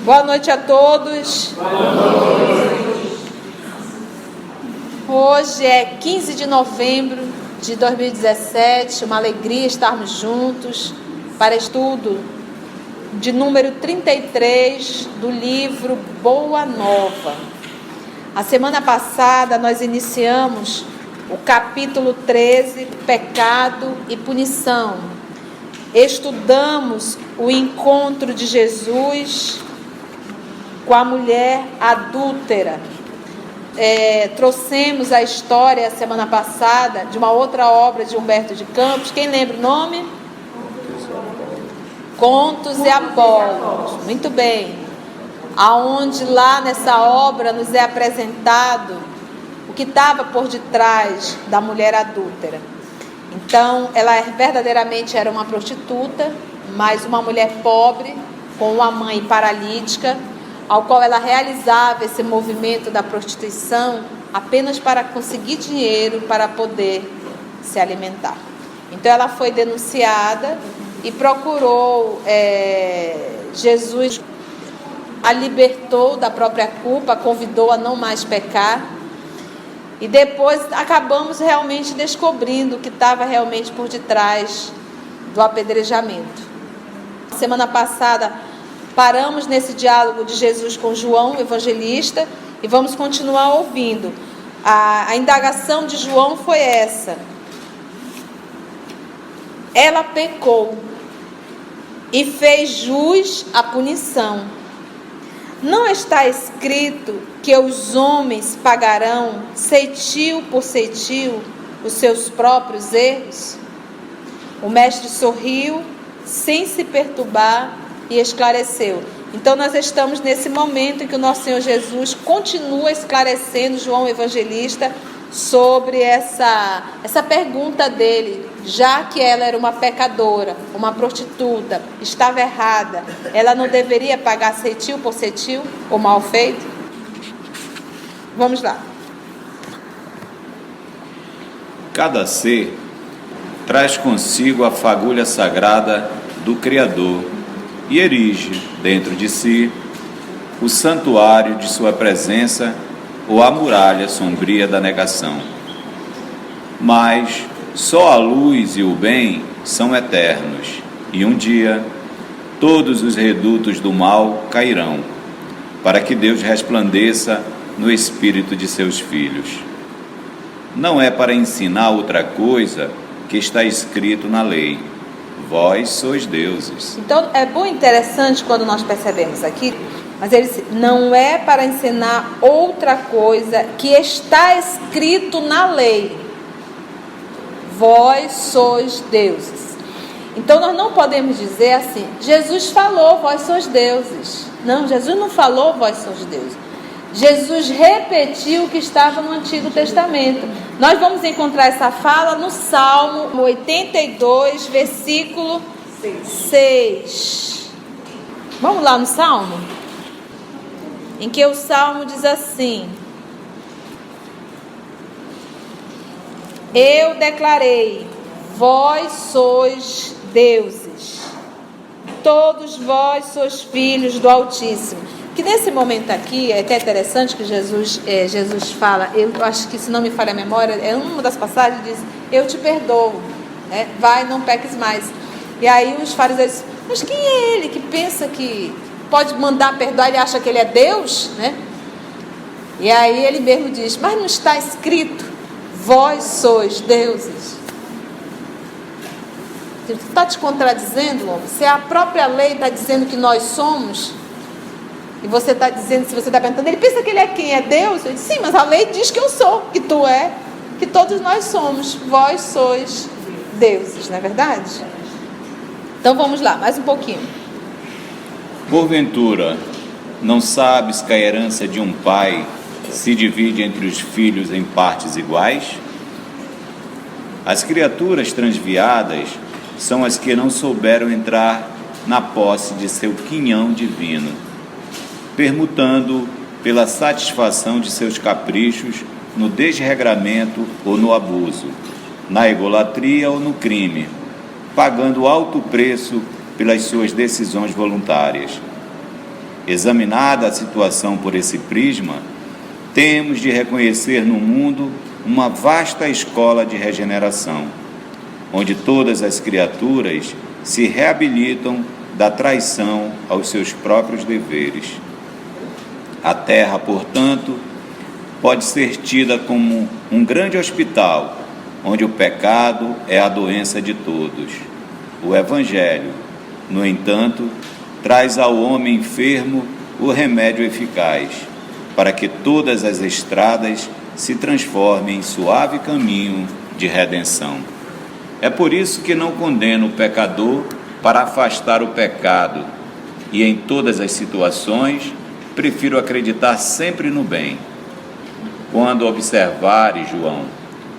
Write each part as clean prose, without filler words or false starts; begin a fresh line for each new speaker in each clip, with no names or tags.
Boa noite a todos. Hoje é 15 de novembro de 2017, uma alegria estarmos juntos para estudo de número 33 do livro Boa Nova. A semana passada nós iniciamos o capítulo 13, Pecado e Punição. Estudamos o encontro de Jesus com a mulher adúltera. Trouxemos a história semana passada de uma outra obra de Humberto de Campos. Quem lembra o nome? Contos e Apólogos. Muito bem. Aonde lá nessa obra nos é apresentado o que estava por detrás da mulher adúltera. Então, ela verdadeiramente era uma prostituta, mas uma mulher pobre, com uma mãe paralítica, ao qual ela realizava esse movimento da prostituição apenas para conseguir dinheiro para poder se alimentar. Então ela foi denunciada e procurou Jesus, a libertou da própria culpa, convidou a não mais pecar, e depois acabamos realmente descobrindo o que estava realmente por detrás do apedrejamento. Semana passada paramos nesse diálogo de Jesus com João, o evangelista, e vamos continuar ouvindo. A indagação de João foi essa: ela pecou e fez jus à punição. Não está escrito que os homens pagarão ceitil por ceitil os seus próprios erros? O mestre sorriu sem se perturbar e esclareceu. Então nós estamos nesse momento em que o nosso Senhor Jesus continua esclarecendo João Evangelista sobre essa pergunta dele. Já que ela era uma pecadora, uma prostituta, estava errada, ela não deveria pagar ceitil por ceitil, o mal feito? Vamos lá.
Cada ser traz consigo a fagulha sagrada do Criador e erige dentro de si o santuário de sua presença ou a muralha sombria da negação. Mas só a luz e o bem são eternos, e um dia todos os redutos do mal cairão, para que Deus resplandeça no espírito de seus filhos. Não é para ensinar outra coisa que está escrito na lei: vós sois deuses.
Então é bom e interessante quando nós percebemos aqui, mas ele diz, não é para ensinar outra coisa que está escrito na lei: vós sois deuses. Então nós não podemos dizer assim: Jesus falou, vós sois deuses. Não, Jesus não falou, vós sois deuses. Jesus repetiu o que estava no Antigo Testamento. Nós vamos encontrar essa fala no Salmo 82, versículo 6. Vamos lá no Salmo? Em que o Salmo diz assim: eu declarei, vós sois deuses, todos vós sois filhos do Altíssimo. Que nesse momento aqui, é até interessante que Jesus fala, eu acho que, se não me falha a memória, é uma das passagens, diz: eu te perdoo, né? Vai, não peques mais. E aí os fariseus dizem: mas quem é ele que pensa que pode mandar perdoar? Ele acha que ele é Deus, né? E aí ele mesmo diz: mas não está escrito, vós sois deuses? Você está te contradizendo, homem? Se a própria lei está dizendo que nós somos, e você está dizendo, se você está perguntando, ele pensa que ele é quem? É Deus? Eu disse, sim, mas a lei diz que eu sou, que tu é, que todos nós somos. Vós sois deuses, não é verdade? Então vamos lá, mais um pouquinho.
Porventura, não sabes que a herança de um pai se divide entre os filhos em partes iguais? As criaturas transviadas são as que não souberam entrar na posse de seu quinhão divino, permutando pela satisfação de seus caprichos no desregramento ou no abuso, na egolatria ou no crime, pagando alto preço pelas suas decisões voluntárias. Examinada a situação por esse prisma, temos de reconhecer no mundo uma vasta escola de regeneração, onde todas as criaturas se reabilitam da traição aos seus próprios deveres. A Terra, portanto, pode ser tida como um grande hospital, onde o pecado é a doença de todos. O Evangelho, no entanto, traz ao homem enfermo o remédio eficaz, para que todas as estradas se transformem em suave caminho de redenção. É por isso que não condeno o pecador para afastar o pecado, e em todas as situações prefiro acreditar sempre no bem. Quando observares, João,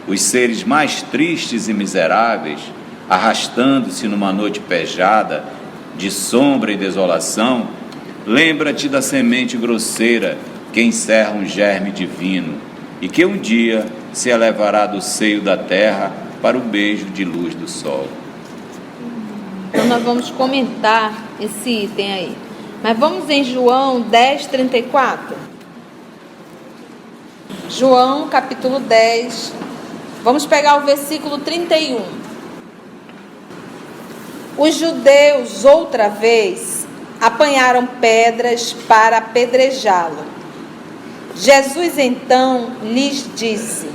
os seres mais tristes e miseráveis, arrastando-se numa noite pejada, de sombra e desolação, lembra-te da semente grosseira que encerra um germe divino e que um dia se elevará do seio da terra para o beijo de luz do sol.
Então nós vamos comentar esse item aí. Mas vamos em João 10:34. João capítulo 10. Vamos pegar o versículo 31. Os judeus, outra vez, apanharam pedras para apedrejá-lo. Jesus então lhes disse: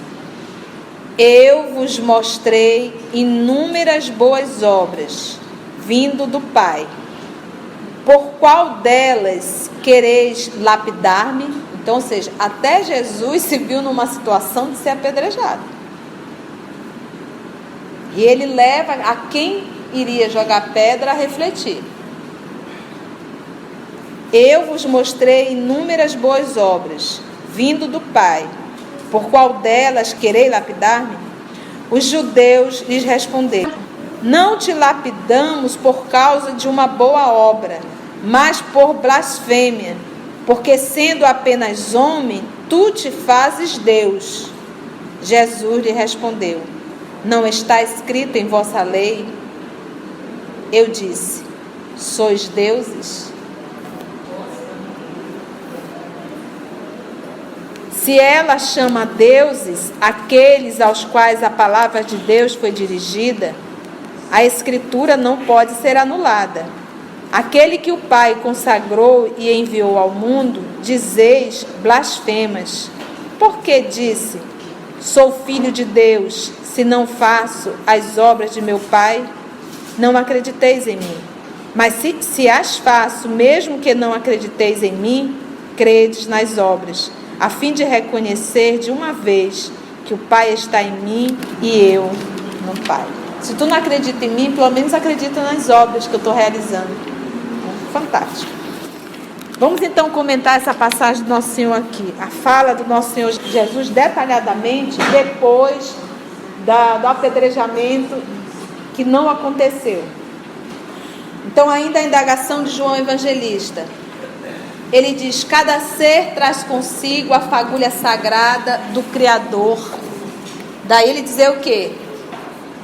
Eu vos mostrei inúmeras boas obras, vindo do Pai. Por qual delas quereis lapidar-me? Então, ou seja, até Jesus se viu numa situação de ser apedrejado. E ele leva a quem iria jogar pedra a refletir. Eu vos mostrei inúmeras boas obras, vindo do Pai. Por qual delas quereis lapidar-me? Os judeus lhes responderam: Não te lapidamos por causa de uma boa obra, mas por blasfêmia, porque sendo apenas homem, tu te fazes Deus. Jesus lhe respondeu: Não está escrito em vossa lei? Eu disse: Sois deuses? Se ela chama deuses aqueles aos quais a palavra de Deus foi dirigida, a Escritura não pode ser anulada. Aquele que o Pai consagrou e enviou ao mundo, dizeis blasfemas. Porque disse: Sou filho de Deus, se não faço as obras de meu Pai? Não acrediteis em mim. Mas se as faço, mesmo que não acrediteis em mim, credes nas obras, a fim de reconhecer de uma vez que o Pai está em mim e eu no Pai. Se tu não acredita em mim, pelo menos acredita nas obras que eu estou realizando. Fantástico. Vamos então comentar essa passagem do Nosso Senhor aqui. A fala do Nosso Senhor Jesus detalhadamente depois do apedrejamento que não aconteceu. Então, ainda a indagação de João Evangelista. Ele diz: cada ser traz consigo a fagulha sagrada do Criador. Daí ele dizer o quê?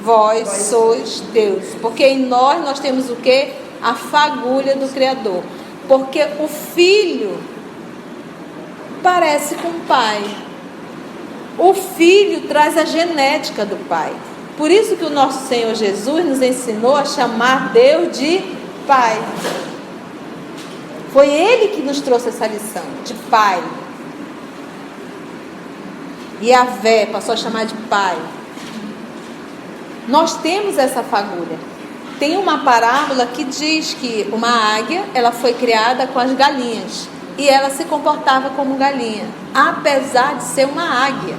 Vós sois Deus. Porque em nós temos o quê? A fagulha do Criador. Porque o Filho parece com o Pai. O Filho traz a genética do Pai. Por isso que o nosso Senhor Jesus nos ensinou a chamar Deus de Pai. Foi Ele que nos trouxe essa lição de Pai. E Yahvé passou a chamar de Pai. Nós temos essa fagulha. Tem uma parábola que diz que uma águia, ela foi criada com as galinhas. E ela se comportava como galinha, apesar de ser uma águia.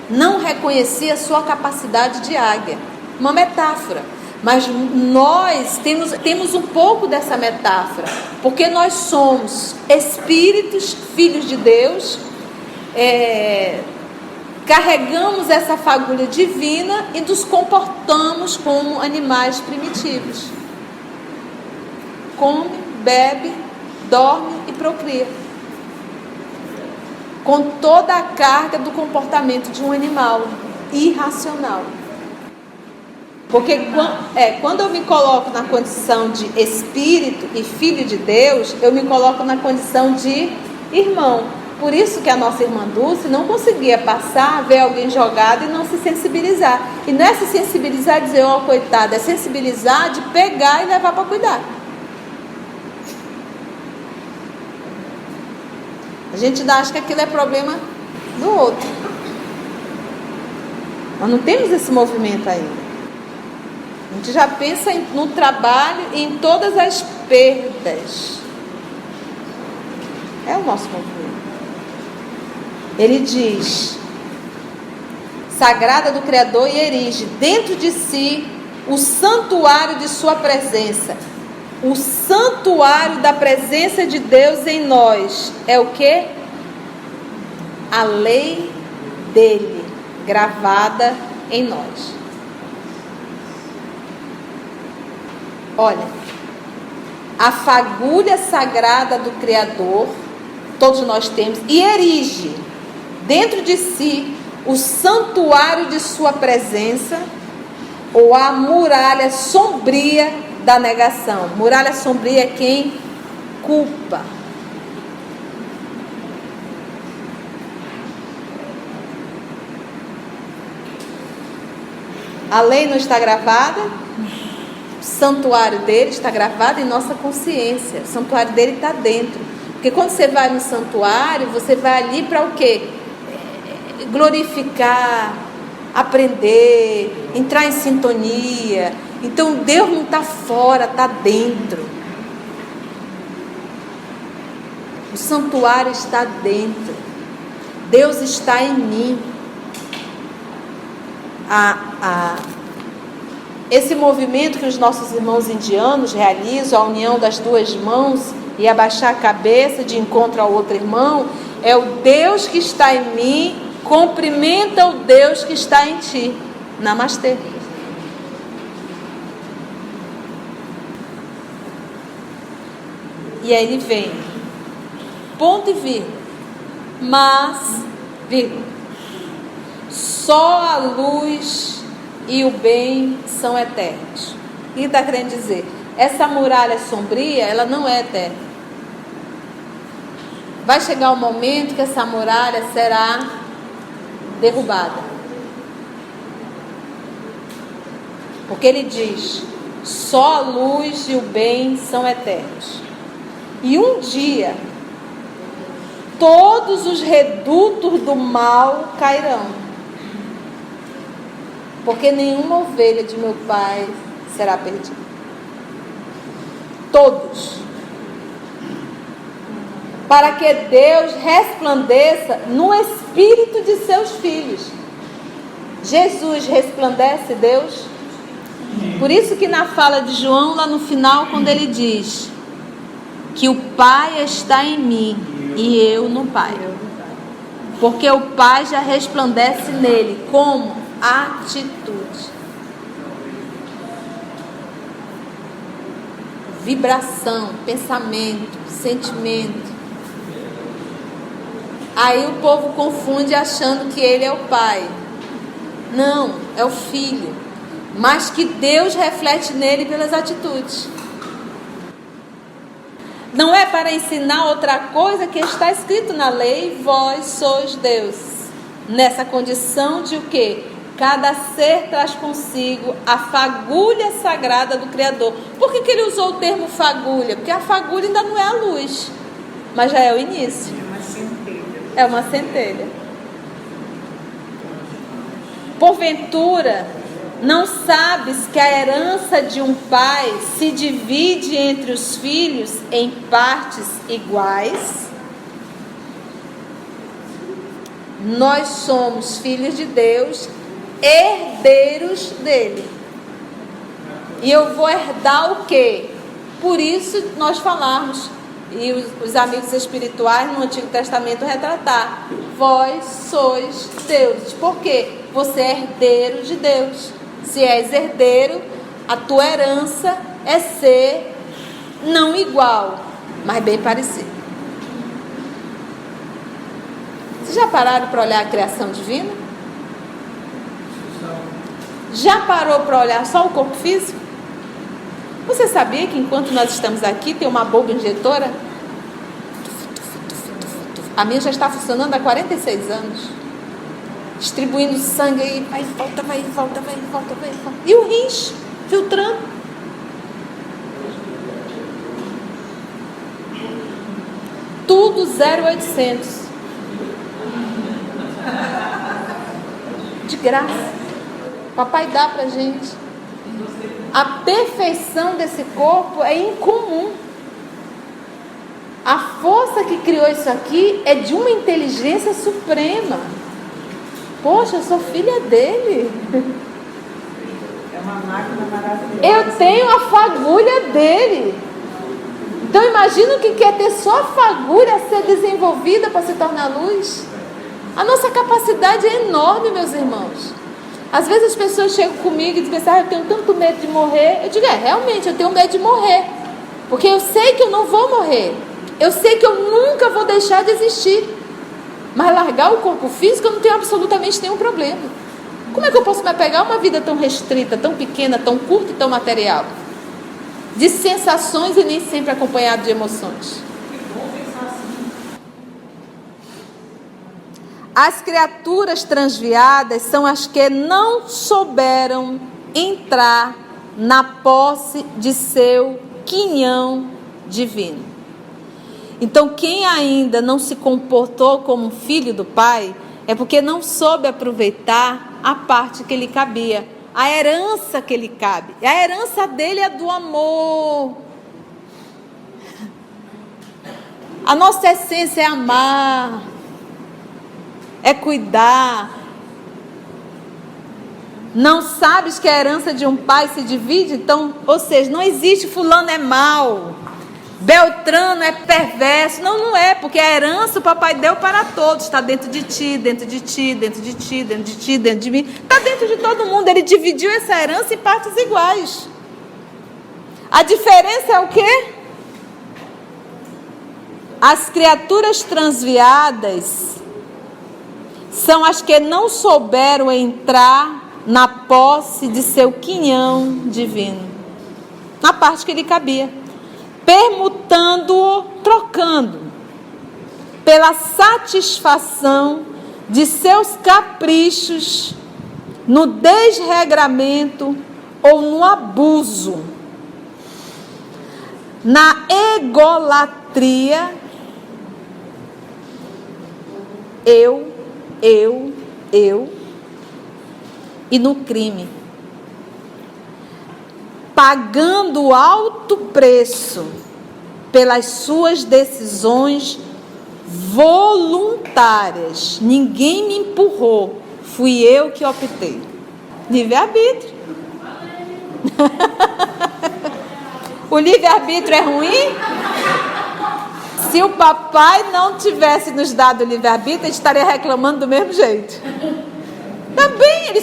Não reconhecia sua capacidade de águia. Uma metáfora. Mas nós temos um pouco dessa metáfora, porque nós somos espíritos, filhos de Deus, carregamos essa fagulha divina e nos comportamos como animais primitivos. Come, bebe, dorme e procria. Com toda a carga do comportamento de um animal irracional. Porque quando eu me coloco na condição de espírito e filho de Deus, eu me coloco na condição de irmão. Por isso que a nossa irmã Dulce não conseguia passar, ver alguém jogado e não se sensibilizar. E não é se sensibilizar e dizer, ó, coitada, é sensibilizar de pegar e levar para cuidar. A gente ainda acha que aquilo é problema do outro. Nós não temos esse movimento ainda. A gente já pensa no trabalho e em todas as perdas. É o nosso movimento. Ele diz, sagrada do Criador, e erige dentro de si o santuário de sua presença. O santuário da presença de Deus em nós é o quê? A lei dele, gravada em nós. Olha, a fagulha sagrada do Criador, todos nós temos, e erige dentro de si o santuário de sua presença, ou a muralha sombria da negação. Muralha sombria é quem culpa. A lei não está gravada, o santuário dele está gravado em nossa consciência. O santuário dele está dentro. Porque quando você vai no santuário, você vai ali para o quê? Glorificar, aprender, entrar em sintonia. Então Deus não está fora, está dentro. O santuário está dentro. Deus está em mim. Esse movimento que os nossos irmãos indianos realizam, a união das duas mãos e abaixar a cabeça de encontro ao outro irmão, é o Deus que está em mim, cumprimenta o Deus que está em ti. Namastê. E aí ele vem, ponto e vírgula, mas, vírgula, só a luz e o bem são eternos. O que está querendo dizer? Essa muralha sombria, ela não é eterna. Vai chegar um momento que essa muralha será derrubada. Porque ele diz, só a luz e o bem são eternos. E um dia, todos os redutos do mal cairão. Porque nenhuma ovelha de meu Pai será perdida. Todos. Para que Deus resplandeça no espírito de seus filhos. Jesus resplandece Deus. Por isso que na fala de João, lá no final, quando ele diz que o Pai está em mim e eu no Pai. Porque o Pai já resplandece nele como atitude, vibração, pensamento, sentimento. Aí o povo confunde achando que ele é o Pai. Não, é o Filho. Mas que Deus reflete nele pelas atitudes. Não é para ensinar outra coisa que está escrito na lei, vós sois Deus. Nessa condição de o quê? Cada ser traz consigo a fagulha sagrada do Criador. Por que ele usou o termo fagulha? Porque a fagulha ainda não é a luz, mas já é o início.
É uma centelha.
É uma centelha. Porventura, não sabes que a herança de um pai se divide entre os filhos em partes iguais? Nós somos filhos de Deus, herdeiros dele. E eu vou herdar o quê? Por isso nós falarmos, e os amigos espirituais no Antigo Testamento retratar, vós sois deuses. Por quê? Você é herdeiro de Deus. Se és herdeiro, a tua herança é ser não igual, mas bem parecido. Vocês já pararam para olhar a criação divina? Já parou para olhar só o corpo físico? Você sabia que enquanto nós estamos aqui tem uma bomba injetora? A minha já está funcionando há 46 anos. Distribuindo sangue aí, vai e volta, vai e volta, vai e volta, vai e volta. E o rins, filtrando. Tudo 0800. De graça. Papai dá pra gente. A perfeição desse corpo é incomum. A força que criou isso aqui é de uma inteligência suprema. Poxa, eu sou filha dele.
É uma máquina maravilhosa.
Eu tenho a fagulha dele. Então imagina o que quer ter só a fagulha a ser desenvolvida para se tornar luz. A nossa capacidade é enorme, meus irmãos. Às vezes as pessoas chegam comigo e dizem assim, eu tenho tanto medo de morrer. Eu digo, realmente, eu tenho medo de morrer. Porque eu sei que eu não vou morrer. Eu sei que eu nunca vou deixar de existir. Mas largar o corpo físico eu não tenho absolutamente nenhum problema. Como é que eu posso me apegar a uma vida tão restrita, tão pequena, tão curta e tão material? De sensações e nem sempre acompanhado de emoções. As criaturas transviadas são as que não souberam entrar na posse de seu quinhão divino. Então, quem ainda não se comportou como um filho do Pai, é porque não soube aproveitar a parte que lhe cabia, a herança que lhe cabe. A herança dele é do amor. A nossa essência é amar, é cuidar. Não sabes que a herança de um pai se divide? Então, ou seja, não existe fulano é mau, Beltrano é perverso. Não, não é, porque a herança o papai deu para todos. Está dentro de ti, dentro de ti, dentro de ti, dentro de ti, dentro de mim. Está dentro de todo mundo. Ele dividiu essa herança em partes iguais. A diferença é o quê? As criaturas transviadas são as que não souberam entrar na posse de seu quinhão divino, na parte que lhe cabia, permutando-o, trocando, pela satisfação de seus caprichos, no desregramento ou no abuso, na egolatria, eu, e no crime, pagando alto preço pelas suas decisões voluntárias. Ninguém me empurrou, fui eu que optei. Livre-arbítrio. O livre-arbítrio é ruim? Se o papai não tivesse nos dado o livre-arbítrio, a gente estaria reclamando do mesmo jeito. Também, ele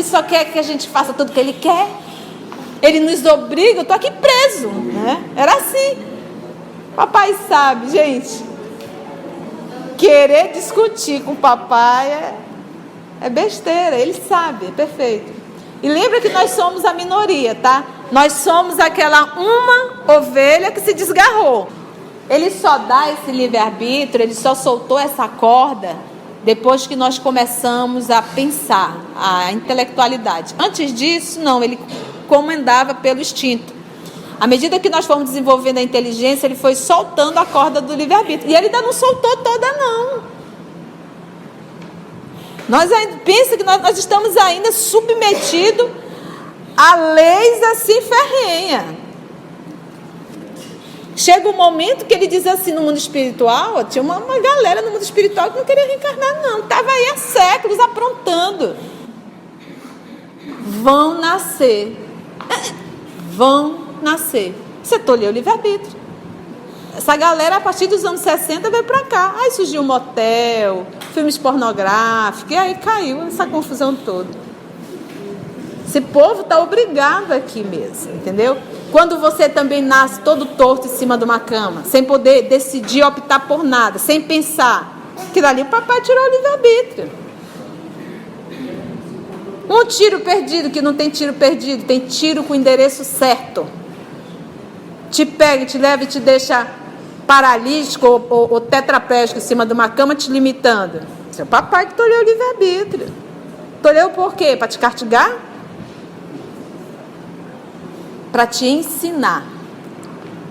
só quer que a gente faça tudo que ele quer. Ele nos obriga, eu estou aqui preso, né? Era assim. Papai sabe, gente. Querer discutir com o papai é besteira, ele sabe, é perfeito. E lembra que nós somos a minoria, tá? Nós somos aquela uma ovelha que se desgarrou. Ele só dá esse livre-arbítrio, ele só soltou essa corda depois que nós começamos a pensar, a intelectualidade. Antes disso, não, ele comandava pelo instinto. À medida que nós fomos desenvolvendo a inteligência, ele foi soltando a corda do livre-arbítrio. E ele ainda não soltou toda, não. Pensa que nós estamos ainda submetidos a leis assim ferrenha. Chega um momento que ele diz assim, no mundo espiritual, tinha uma galera no mundo espiritual que não queria reencarnar, não. Estava aí há séculos aprontando. Vão nascer. Você tolheu o livre-arbítrio. Essa galera, a partir dos anos 60, veio para cá. Aí surgiu um motel, filmes pornográficos, e aí caiu essa confusão toda. Esse povo está obrigado aqui mesmo, entendeu? Quando você também nasce todo torto em cima de uma cama, sem poder decidir, optar por nada, sem pensar, que dali o papai tirou o livre-arbítrio. Um tiro perdido, que não tem tiro perdido, tem tiro com o endereço certo. Te pega, te leva e te deixa paralítico ou tetraplégico em cima de uma cama, te limitando. Seu papai que tolheu o livre-arbítrio. Tolheu por quê? Para te castigar? Para te ensinar.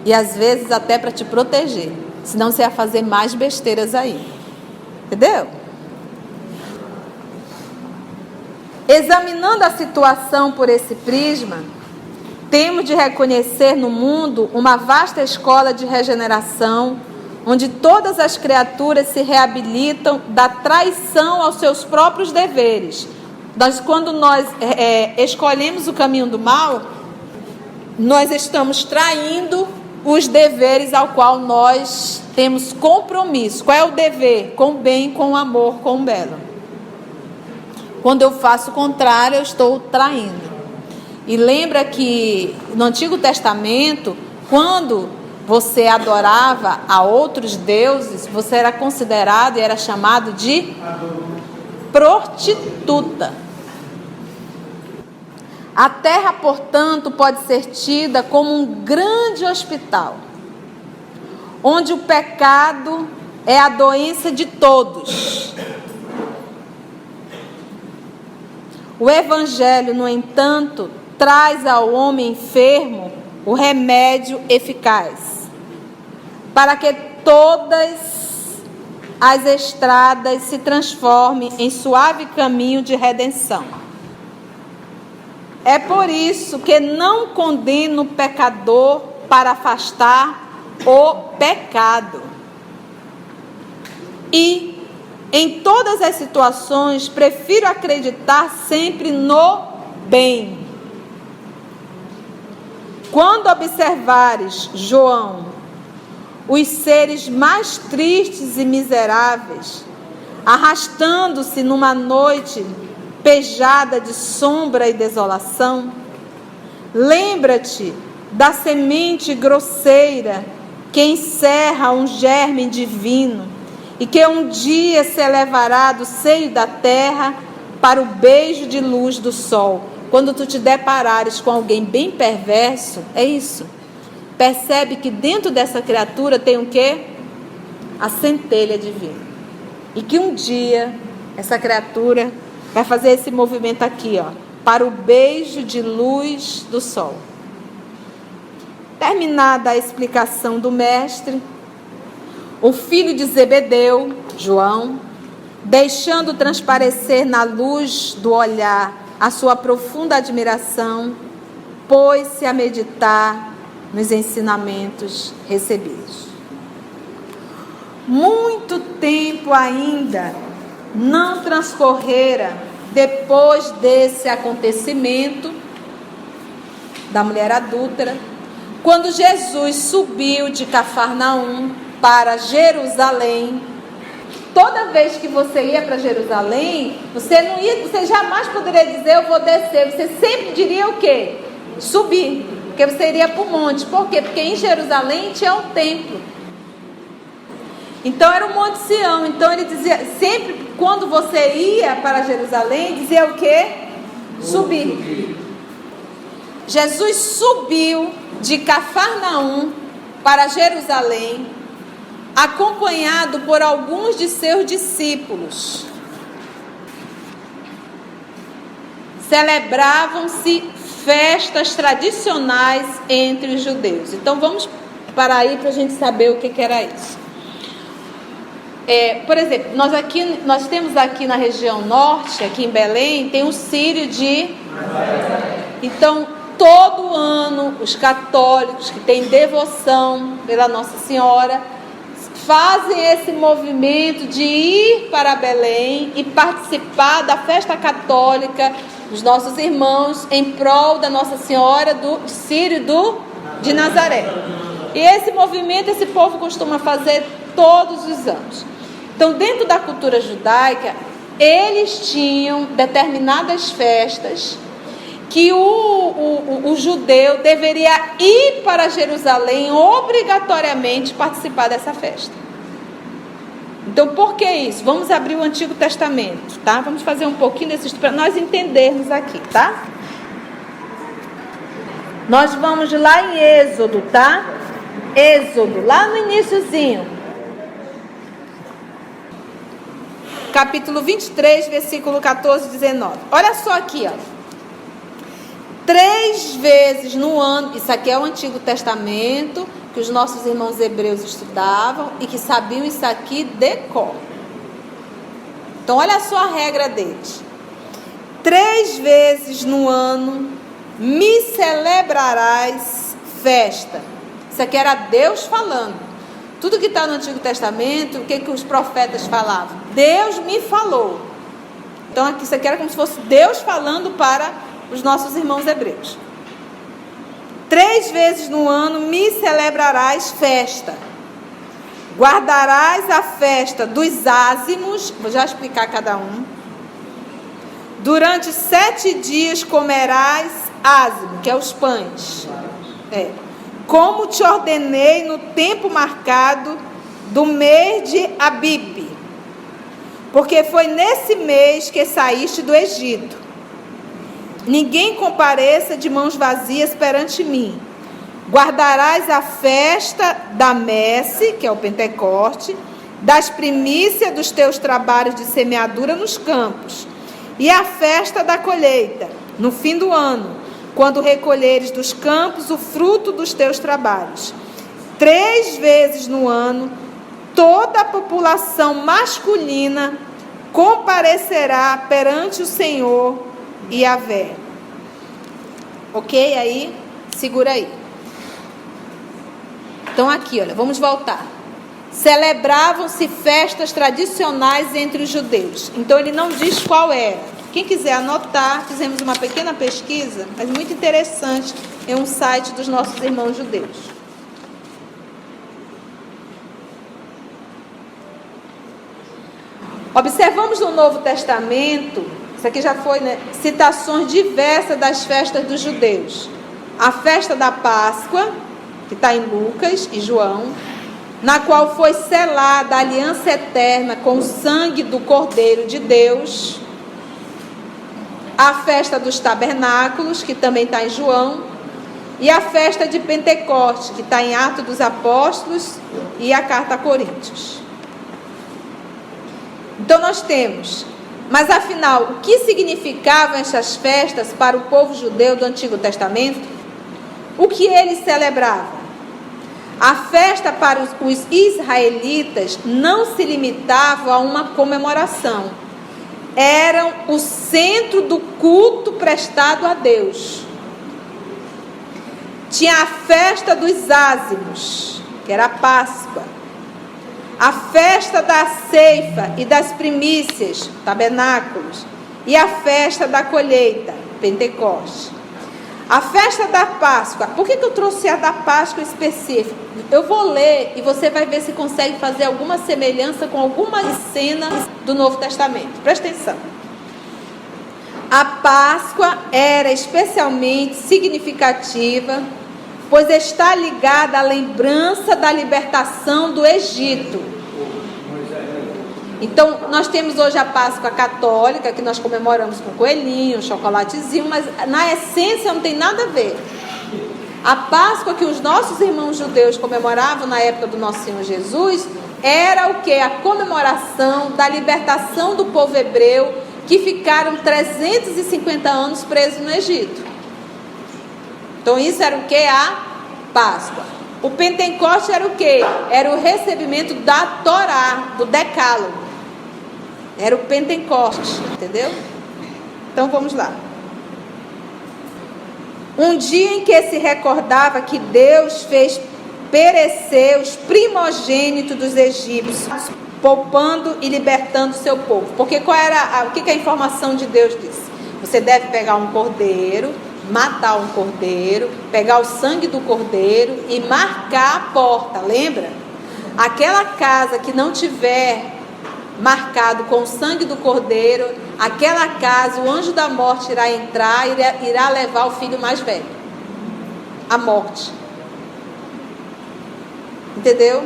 E às vezes até para te proteger. Senão você ia fazer mais besteiras aí. Entendeu? Examinando a situação por esse prisma, temos de reconhecer no mundo uma vasta escola de regeneração, onde todas as criaturas se reabilitam da traição aos seus próprios deveres. Quando nós escolhemos o caminho do mal, nós estamos traindo os deveres ao qual nós temos compromisso. Qual é o dever? Com o bem, com o amor, com o belo. Quando eu faço o contrário, eu estou traindo. E lembra que no Antigo Testamento, quando você adorava a outros deuses, você era considerado e era chamado de prostituta. A terra, portanto, pode ser tida como um grande hospital, onde o pecado é a doença de todos. O Evangelho, no entanto, traz ao homem enfermo o remédio eficaz, para que todas as estradas se transformem em suave caminho de redenção. É por isso que não condeno o pecador para afastar o pecado. E, em todas as situações, prefiro acreditar sempre no bem. Quando observares, João, os seres mais tristes e miseráveis, arrastando-se numa noite pejada de sombra e desolação, lembra-te da semente grosseira que encerra um germe divino e que um dia se elevará do seio da terra para o beijo de luz do sol. Quando tu te deparares com alguém bem perverso, é isso. Percebe que dentro dessa criatura tem o quê? A centelha divina. E que um dia essa criatura vai fazer esse movimento aqui, ó, para o beijo de luz do sol. Terminada a explicação do mestre, o filho de Zebedeu, João, deixando transparecer na luz do olhar a sua profunda admiração, pôs-se a meditar nos ensinamentos recebidos. Muito tempo ainda não transcorrera depois desse acontecimento da mulher adúltera, quando Jesus subiu de Cafarnaum para Jerusalém. Toda vez que você ia para Jerusalém, você jamais poderia dizer eu vou descer, você sempre diria o quê? Subir, porque você iria para o monte. Por quê? Porque em Jerusalém tinha um templo. Então era o Monte Sião. Então ele dizia, sempre quando você ia para Jerusalém, dizia o quê? Subir. Jesus subiu de Cafarnaum para Jerusalém, acompanhado por alguns de seus discípulos. Celebravam-se festas tradicionais entre os judeus. Então vamos parar aí para a gente saber o que era isso. Por exemplo, nós temos aqui na região norte, aqui em Belém, tem o Círio de... Então, todo ano, os católicos que têm devoção pela Nossa Senhora fazem esse movimento de ir para Belém e participar da festa católica dos nossos irmãos em prol da Nossa Senhora do Círio de Nazaré. E esse movimento, esse povo costuma fazer todos os anos. Então, dentro da cultura judaica, eles tinham determinadas festas que o judeu deveria ir para Jerusalém obrigatoriamente participar dessa festa. Então, por que isso? Vamos abrir o Antigo Testamento, tá? Vamos fazer um pouquinho desse estudo para nós entendermos aqui, tá? Nós vamos lá em Êxodo, tá? Êxodo, lá no iniciozinho. Capítulo 23, versículo 14 e 19. Olha só aqui, ó. 3 vezes no ano, isso aqui é o Antigo Testamento, que os nossos irmãos hebreus estudavam e que sabiam isso aqui de cor. Então, olha só a regra deles. 3 vezes no ano me celebrarás festa. Isso aqui era Deus falando. Tudo que está no Antigo Testamento, o que os profetas falavam? Deus me falou. Então, aqui, isso aqui era como se fosse Deus falando para os nossos irmãos hebreus. 3 vezes no ano me celebrarás festa. Guardarás a festa dos ázimos. Vou já explicar cada um. Durante 7 dias comerás ázimo, que é os pães. Como te ordenei no tempo marcado do mês de Abibe. Porque foi nesse mês que saíste do Egito. Ninguém compareça de mãos vazias perante mim. Guardarás a festa da messe, que é o Pentecoste, das primícias dos teus trabalhos de semeadura nos campos, e a festa da colheita, no fim do ano, quando recolheres dos campos o fruto dos teus trabalhos. 3 vezes no ano, toda a população masculina comparecerá perante o Senhor e Yahvé. Ok? Aí, segura aí. Então aqui, olha, vamos voltar. Celebravam-se festas tradicionais entre os judeus. Então ele não diz qual era. Quem quiser anotar, fizemos uma pequena pesquisa, mas muito interessante, é um site dos nossos irmãos judeus. Observamos no Novo Testamento, isso aqui já foi, né, citações diversas das festas dos judeus. A festa da Páscoa, que está em Lucas e João, na qual foi selada a aliança eterna com o sangue do Cordeiro de Deus. A festa dos tabernáculos, que também está em João, e a festa de Pentecoste, que está em Atos dos Apóstolos e a Carta a Coríntios. Então nós temos, mas afinal, o que significavam essas festas para o povo judeu do Antigo Testamento? O que eles celebravam? A festa para os israelitas não se limitava a uma comemoração. Eram o centro do culto prestado a Deus. Tinha a festa dos ázimos, que era a Páscoa. A festa da ceifa e das primícias, tabernáculos. E a festa da colheita, Pentecoste. A festa da Páscoa. Por que eu trouxe a da Páscoa específica? Eu vou ler e você vai ver se consegue fazer alguma semelhança com algumas cenas do Novo Testamento. Presta atenção. A Páscoa era especialmente significativa, pois está ligada à lembrança da libertação do Egito. Então, nós temos hoje a Páscoa católica, que nós comemoramos com coelhinho, chocolatezinho, mas na essência não tem nada a ver. A Páscoa que os nossos irmãos judeus comemoravam na época do nosso Senhor Jesus, era o que? A comemoração da libertação do povo hebreu, que ficaram 350 anos presos no Egito. Então isso era o que? A Páscoa. O Pentecoste era o que? Era o recebimento da Torá, do Decálogo. Era o Pentecoste, entendeu? Então vamos lá. Um dia em que se recordava que Deus fez perecer os primogênitos dos egípcios, poupando e libertando o seu povo. Porque o que a informação de Deus disse? Você deve pegar um cordeiro, matar um cordeiro, pegar o sangue do cordeiro e marcar a porta, lembra? Aquela casa que não tiver marcado com o sangue do cordeiro, aquela casa, o anjo da morte irá entrar e irá levar o filho mais velho à morte. Entendeu?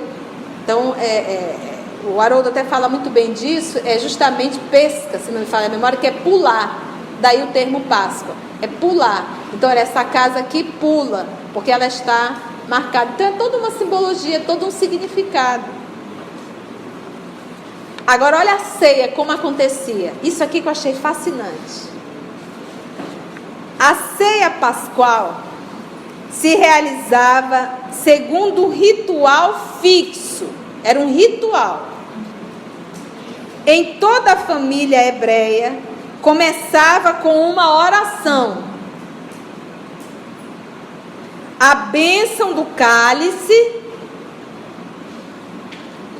Então, o Haroldo até fala muito bem disso, é justamente pesca, se não me falha a memória, que é pular. Daí o termo Páscoa, é pular. Então, olha, essa casa aqui pula, porque ela está marcada. Então, é toda uma simbologia, todo um significado. Agora, olha a ceia, como acontecia. Isso aqui que eu achei fascinante. A ceia pascual se realizava segundo um ritual fixo. Era um ritual. Em toda a família hebreia, começava com uma oração. A bênção do cálice,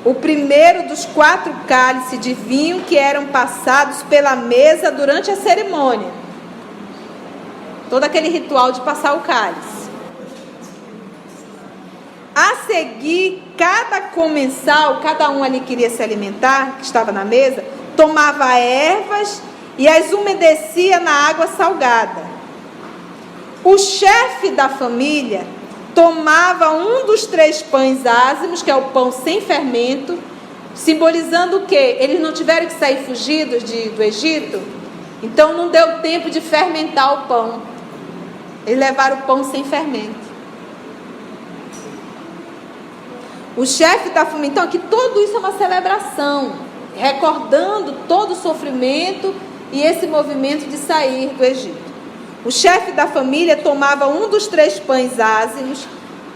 o primeiro dos 4 cálices de vinho que eram passados pela mesa durante a cerimônia. Todo aquele ritual de passar o cálice. A seguir, cada comensal, cada um ali queria se alimentar, que estava na mesa, tomava ervas e as umedecia na água salgada. O chefe da família tomava um dos 3 pães ázimos, que é o pão sem fermento, simbolizando o quê? Eles não tiveram que sair fugidos do Egito, então não deu tempo de fermentar o pão. Eles levaram o pão sem fermento. O chefe da família, então aqui tudo isso é uma celebração, recordando todo o sofrimento e esse movimento de sair do Egito. O chefe da família tomava um dos 3 pães ázimos,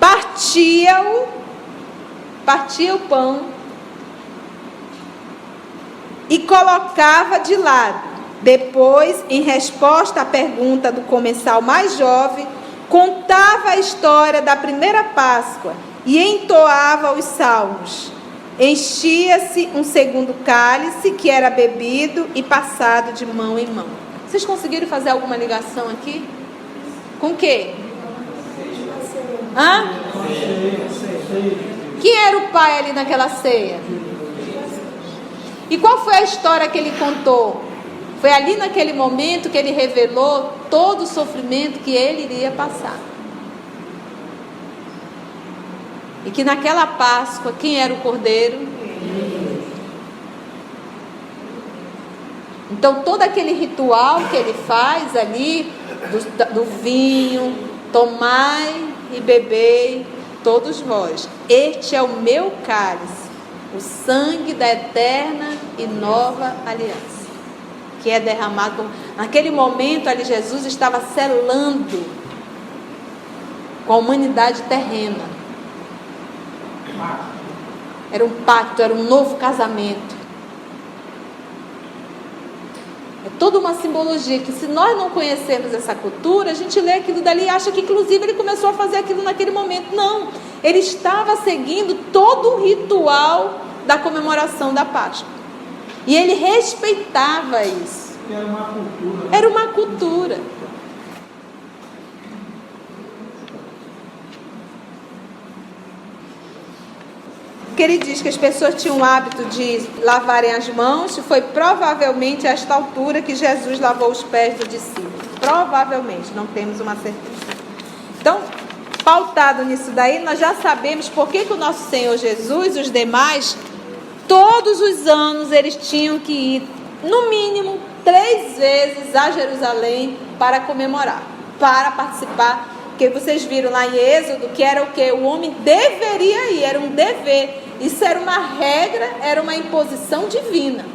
partia o pão e colocava de lado. Depois, em resposta à pergunta do comensal mais jovem, contava a história da primeira Páscoa e entoava os salmos. Enchia-se um segundo cálice, que era bebido e passado de mão em mão. Vocês conseguiram fazer alguma ligação aqui? Com o quê? Hã? Quem era o pai ali naquela ceia? E qual foi a história que ele contou? Foi ali naquele momento que ele revelou todo o sofrimento que ele iria passar. E que naquela Páscoa, quem era o cordeiro? Então, todo aquele ritual que ele faz ali, do vinho, tomai e bebei, todos vós. Este é o meu cálice, o sangue da eterna e nova aliança, que é derramado. Naquele momento ali, Jesus estava selando com a humanidade terrena. Era um pacto, era um novo casamento. É toda uma simbologia que, se nós não conhecermos essa cultura, a gente lê aquilo dali e acha que inclusive ele começou a fazer aquilo naquele momento. Não, ele estava seguindo todo o ritual da comemoração da Páscoa. E ele respeitava isso.
Era uma cultura.
Era uma cultura. Que ele diz que as pessoas tinham o hábito de lavarem as mãos, e foi provavelmente a esta altura que Jesus lavou os pés do discípulo. Provavelmente, não temos uma certeza. Então, pautado nisso daí, nós já sabemos por que o nosso Senhor Jesus e os demais, todos os anos, eles tinham que ir, no mínimo, 3 vezes a Jerusalém para comemorar, para participar. Porque vocês viram lá em Êxodo que era o que? O homem deveria ir, era um dever. Isso era uma regra, era uma imposição divina.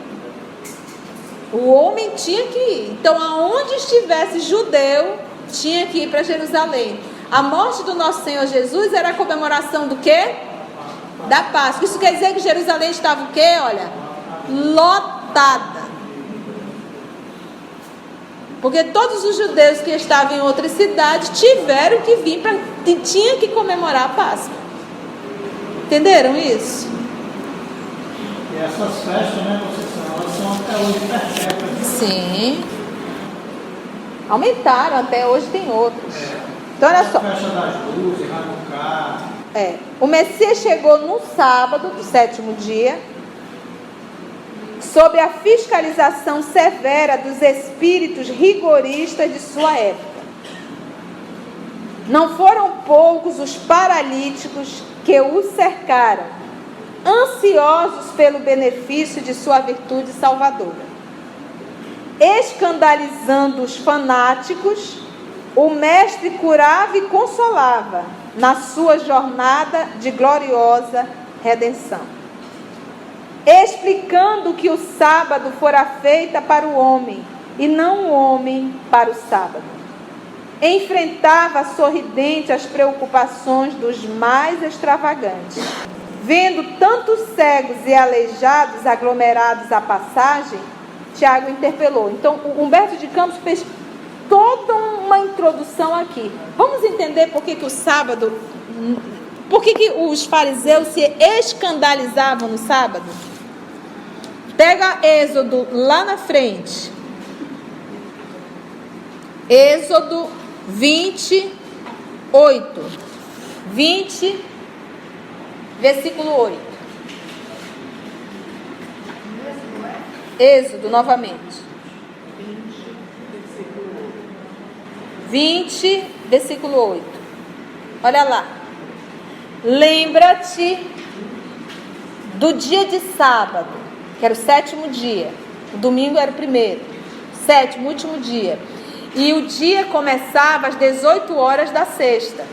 O homem tinha que ir. Então, aonde estivesse judeu, tinha que ir para Jerusalém. A morte do nosso Senhor Jesus era a comemoração do quê? Da Páscoa. Isso quer dizer que Jerusalém estava o quê? Olha, lotada. Porque todos os judeus que estavam em outras cidades tiveram que vir tinha que comemorar a Páscoa. Entenderam isso?
E essas festas, né, Conceição, elas são até hoje perpétuas.
Sim. Aumentaram, até hoje tem outros. Então, olha só.
A festa das luzes, Hanukkah.
O Messias chegou no sábado do 7º dia, sob a fiscalização severa dos espíritos rigoristas de sua época. Não foram poucos os paralíticos que o cercaram, ansiosos pelo benefício de sua virtude salvadora. Escandalizando os fanáticos, o Mestre curava e consolava na sua jornada de gloriosa redenção, explicando que o sábado fora feita para o homem e não o homem para o sábado. Enfrentava sorridente as preocupações dos mais extravagantes. Vendo tantos cegos e aleijados aglomerados à passagem, Tiago interpelou. Então, o Humberto de Campos fez toda uma introdução aqui. Vamos entender por que o sábado, por que os fariseus se escandalizavam no sábado? Pega Êxodo lá na frente. Êxodo 28. 20, versículo 8. Êxodo novamente. 20, versículo 8. Olha lá. Lembra-te do dia de sábado, que era o 7º dia. O domingo era o primeiro. 7º, último dia. E o dia começava às 18 horas da sexta.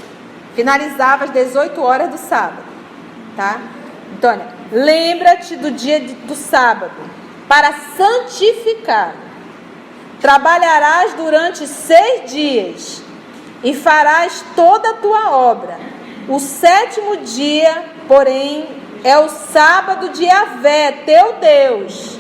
Finalizava às 18 horas do sábado. Tá? Então, olha. Lembra-te do dia do sábado, para santificar. Trabalharás durante 6 dias e farás toda a tua obra. O 7º dia, porém, é o sábado de Yahvé, teu Deus.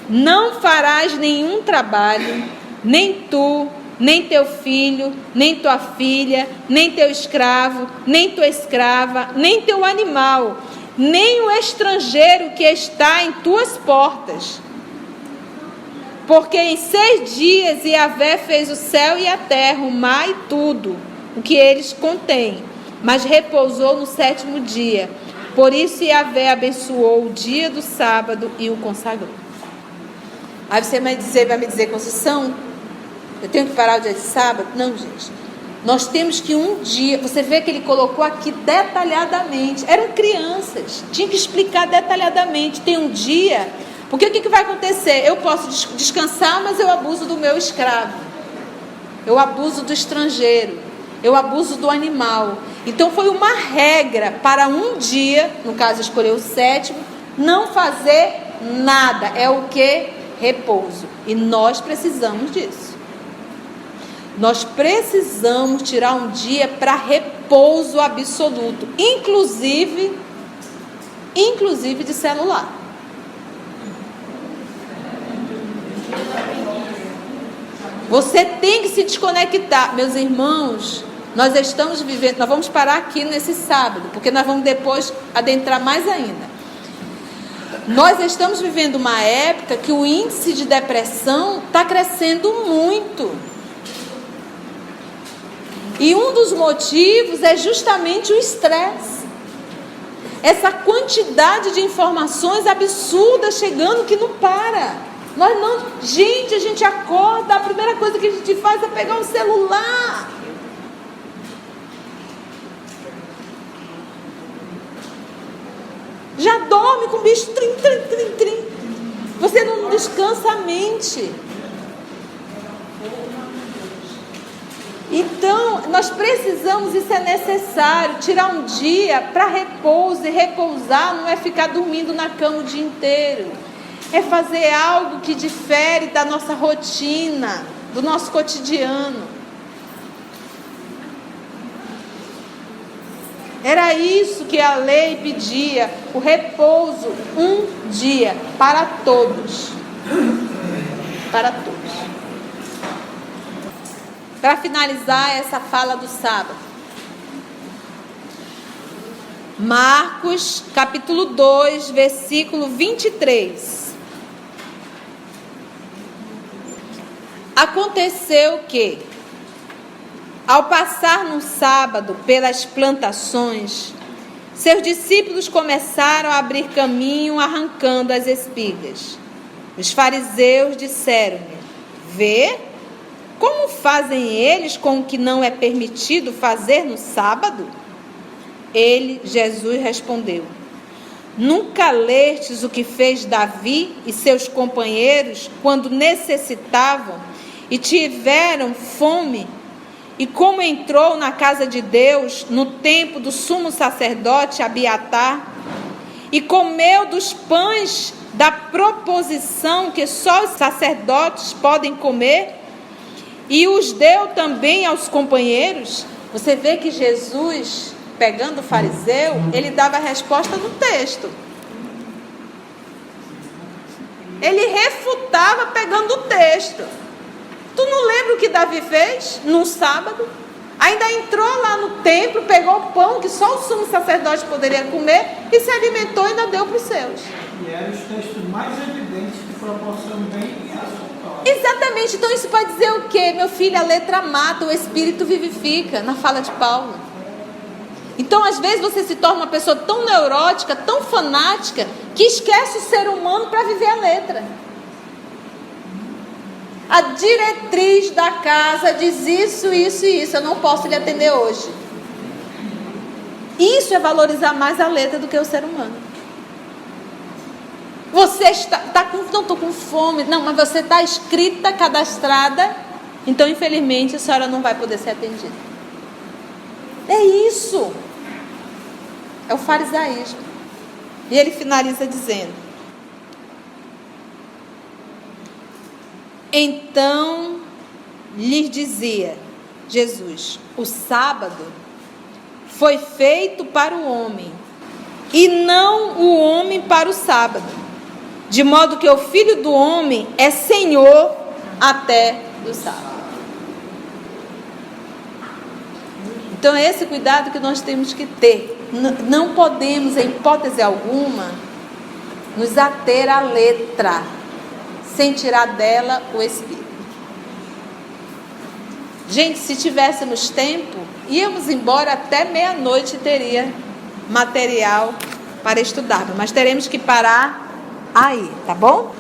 Não farás nenhum trabalho, nem tu, nem teu filho, nem tua filha, nem teu escravo, nem tua escrava, nem teu animal, nem o estrangeiro que está em tuas portas. Porque em 6 dias Yahvé fez o céu e a terra, o mar e tudo o que eles contêm, mas repousou no 7º dia. Por isso Yahvé abençoou o dia do sábado e o consagrou. Aí você vai me dizer, Conceição, eu tenho que parar o dia de sábado? Não, gente. Nós temos que um dia, você vê que ele colocou aqui detalhadamente, eram crianças, tinha que explicar detalhadamente, tem um dia, porque o que vai acontecer? Eu posso descansar, mas eu abuso do meu escravo, eu abuso do estrangeiro, eu abuso do animal. Então foi uma regra para um dia, no caso escolheu o 7º, não fazer nada, é o que? Repouso. E nós precisamos disso. Nós precisamos tirar um dia para repouso absoluto, inclusive de celular. Você tem que se desconectar. Meus irmãos, nós estamos vivendo, nós vamos parar aqui nesse sábado, porque nós vamos depois adentrar mais ainda. Nós estamos vivendo uma época que o índice de depressão está crescendo muito. E um dos motivos é justamente o estresse. Essa quantidade de informações absurdas chegando que não para. Gente, a gente acorda, a primeira coisa que a gente faz é pegar o celular. Já dorme com o bicho trim. Você não descansa a mente. Então, nós precisamos, isso é necessário, tirar um dia para repouso. E repousar não é ficar dormindo na cama o dia inteiro. É fazer algo que difere da nossa rotina, do nosso cotidiano. Era isso que a lei pedia, o repouso, um dia, para todos. Para todos. Para finalizar essa fala do sábado. Marcos, capítulo 2, versículo 23. Aconteceu que, ao passar no sábado pelas plantações, seus discípulos começaram a abrir caminho arrancando as espigas. Os fariseus disseram-lhe: vê como fazem eles com o que não é permitido fazer no sábado? Ele, Jesus, respondeu: nunca lestes o que fez Davi e seus companheiros quando necessitavam e tiveram fome, e como entrou na casa de Deus no tempo do sumo sacerdote Abiatar, e comeu dos pães da proposição que só os sacerdotes podem comer, e os deu também aos companheiros? Você vê que Jesus, pegando o fariseu, ele dava a resposta no texto. Ele refutava pegando o texto. Tu não lembra o que Davi fez no sábado? Ainda entrou lá no templo, pegou o pão que só o sumo sacerdote poderia comer e se alimentou e ainda deu para os seus.
E eram os textos mais evidentes que proporcionam bem a sua.
Exatamente. Então isso pode dizer o quê? Meu filho, a letra mata, o espírito vivifica, na fala de Paulo. Então às vezes você se torna uma pessoa tão neurótica, tão fanática, que esquece o ser humano para viver a letra. A diretriz da casa diz isso, isso e isso. Eu não posso lhe atender hoje. Isso é valorizar mais a letra do que o ser humano. Você está com... Não, estou com fome. Não, mas você está escrita, cadastrada. Então, infelizmente, a senhora não vai poder ser atendida. É isso. É o farisaísmo. E ele finaliza dizendo: então lhes dizia Jesus: o sábado foi feito para o homem, e não o homem para o sábado, de modo que o Filho do Homem é Senhor até do sábado. Então é esse cuidado que nós temos que ter. Não podemos, em hipótese alguma, nos ater à letra, sem tirar dela o Espírito. Gente, se tivéssemos tempo, íamos embora até meia-noite, teria material para estudar, mas teremos que parar aí, tá bom?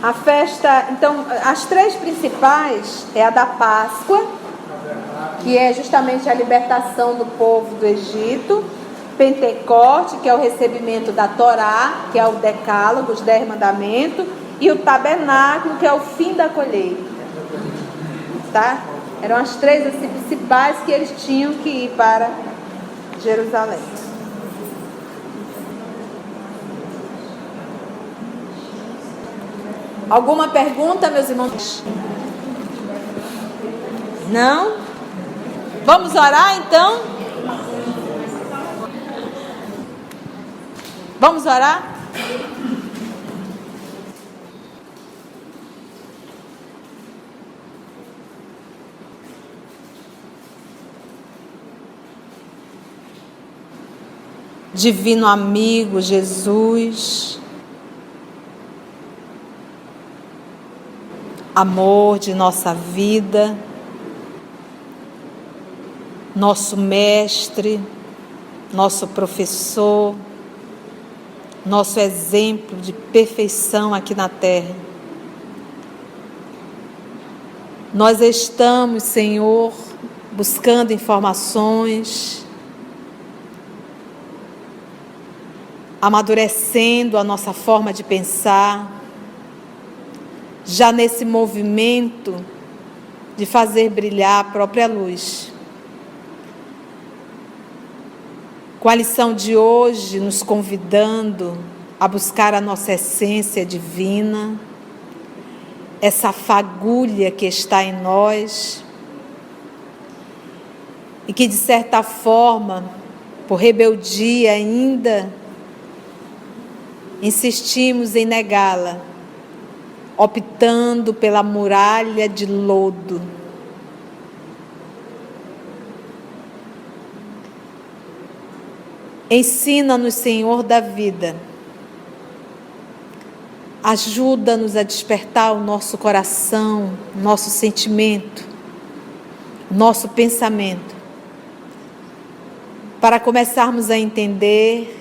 A festa, então, as três principais é a da Páscoa, que é justamente a libertação do povo do Egito. Pentecoste, que é o recebimento da Torá, que é o decálogo, os 10 mandamentos, e o tabernáculo, que é o fim da colheita. Tá? Eram as três assim, principais que eles tinham que ir para Jerusalém. Alguma pergunta, meus irmãos? Não? Vamos orar então? Vamos orar? Divino amigo Jesus, amor de nossa vida, nosso mestre, nosso professor, nosso exemplo de perfeição aqui na terra. Nós estamos, Senhor, buscando informações, amadurecendo a nossa forma de pensar, já nesse movimento de fazer brilhar a própria luz. Com a lição de hoje, nos convidando a buscar a nossa essência divina, essa fagulha que está em nós, e que, de certa forma, por rebeldia ainda, insistimos em negá-la, optando pela muralha de lodo. Ensina-nos, Senhor da vida. Ajuda-nos a despertar o nosso coração, nosso sentimento, nosso pensamento, para começarmos a entender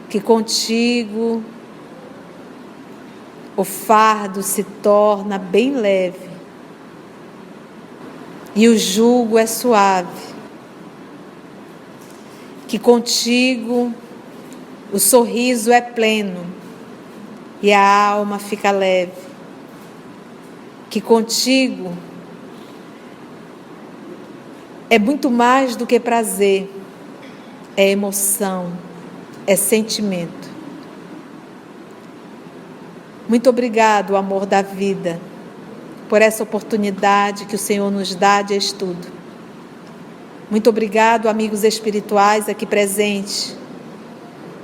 que contigo o fardo se torna bem leve e o jugo é suave. Que contigo o sorriso é pleno e a alma fica leve. Que contigo é muito mais do que prazer, é emoção, é sentimento. Muito obrigado, amor da vida, por essa oportunidade que o Senhor nos dá de estudo. Muito obrigado, amigos espirituais aqui presentes,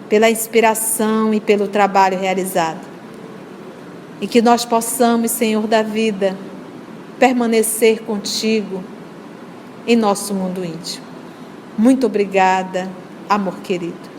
pela inspiração e pelo trabalho realizado. E que nós possamos, Senhor da vida, permanecer contigo em nosso mundo íntimo. Muito obrigada, amor querido.